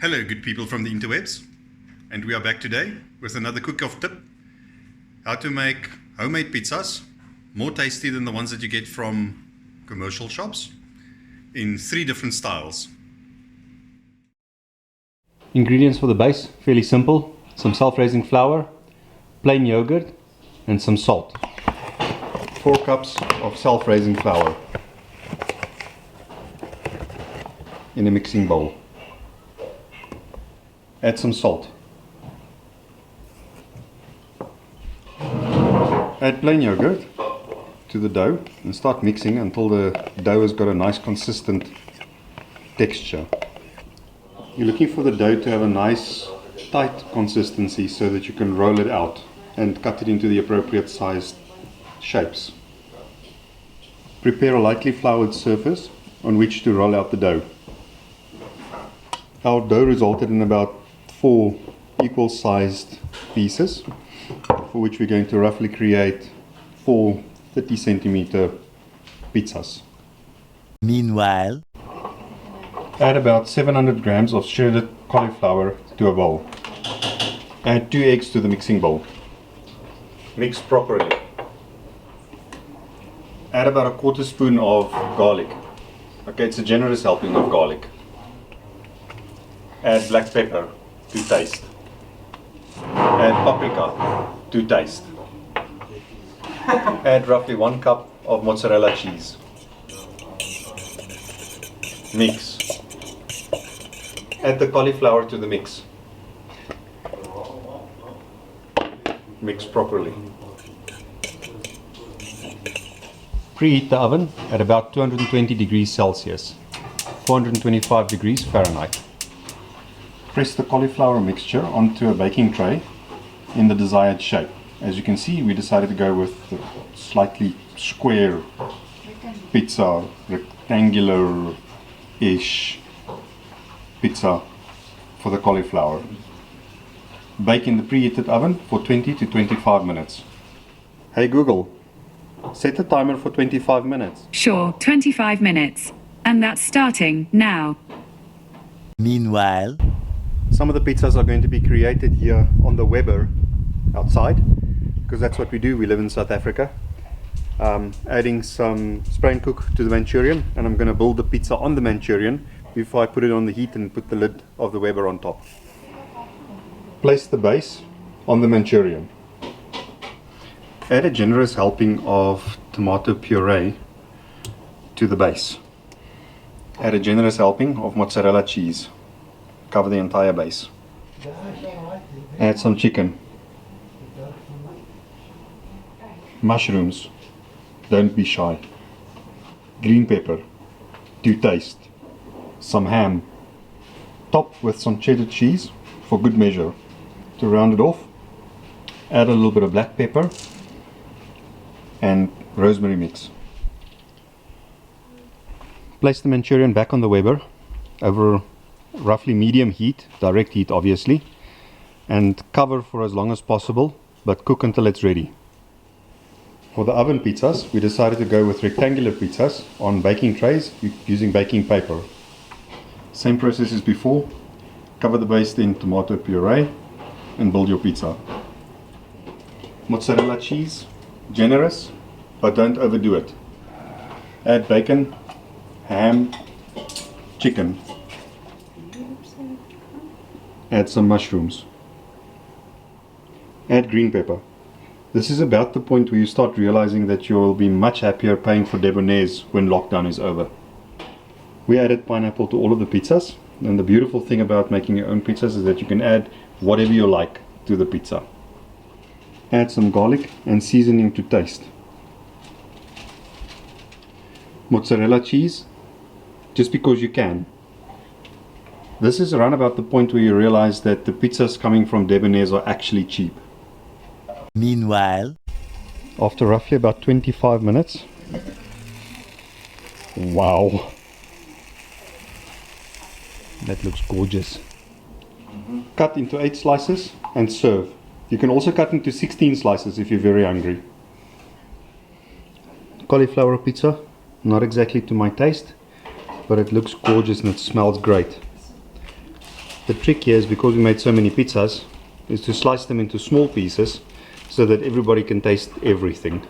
Hello, good people from the interwebs, and we are back today with another cook-off tip: how to make homemade pizzas more tasty than the ones that you get from commercial shops in 3 different styles. Ingredients for the base, fairly simple: some self-raising flour, plain yogurt and some salt. 4 cups of self-raising flour in a mixing bowl. Add some salt. Add plain yogurt to the dough and start mixing until the dough has got a nice consistent texture. You're looking for the dough to have a nice tight consistency so that you can roll it out and cut it into the appropriate sized shapes. Prepare a lightly floured surface on which to roll out the dough. Our dough resulted in about 4 equal sized pieces, for which we're going to roughly create 4 30 centimeter pizzas. Meanwhile, add about 700 grams of shredded cauliflower to a bowl. Add 2 eggs to the mixing bowl. Mix properly. Add about a 1/4 spoon of garlic. Okay, it's a generous helping of garlic. Add black pepper to taste. Add paprika to taste. Add roughly 1 cup of mozzarella cheese. Mix. Add the cauliflower to the mix. Mix properly. Preheat the oven at about 220 degrees Celsius, 425 degrees Fahrenheit. Press the cauliflower mixture onto a baking tray in the desired shape. As you can see, we decided to go with the slightly square pizza, rectangular-ish pizza for the cauliflower. Bake in the preheated oven for 20 to 25 minutes. Hey Google, set a timer for 25 minutes. Sure, 25 minutes. And that's starting now. meanwhile, Some of the pizzas are going to be created here on the Weber outside, because that's what we do. We live in South Africa. Adding some spray and cook to the Manchurian, and I'm going to build the pizza on the Manchurian before I put it on the heat and put the lid of the Weber on top. Place the base on the Manchurian. Add a generous helping of tomato puree to the base. Add a generous helping of mozzarella cheese. Cover the entire base. Add some chicken. Mushrooms. Don't be shy. Green pepper to taste. Some ham. Top with some cheddar cheese for good measure. To round it off, add a little bit of black pepper and rosemary mix. Place the Manchurian back on the Weber over roughly medium heat, direct heat obviously, and cover for as long as possible, but cook until it's ready. For the oven pizzas, we decided to go with rectangular pizzas on baking trays using baking paper. Same process as before. Cover the base in tomato puree and build your pizza. Mozzarella cheese, generous, but don't overdo it. Add bacon, ham, chicken. Add some mushrooms. Add green pepper. This is about the point where you start realizing that you will be much happier paying for debonaise when lockdown is over. We added pineapple to all of the pizzas, and the beautiful thing about making your own pizzas is that you can add whatever you like to the pizza. Add some garlic and seasoning to taste. Mozzarella cheese, just because you can. This is around about the point where you realize that the pizzas coming from debonaise are actually cheap. meanwhile, After roughly about 25 minutes, wow, that looks gorgeous. Cut into 8 slices and serve. You can also cut into 16 slices if you're very hungry. Cauliflower pizza, not exactly to my taste, but it looks gorgeous and it smells great. the trick here is, because we made so many pizzas, is to slice them into small pieces so that everybody can taste everything.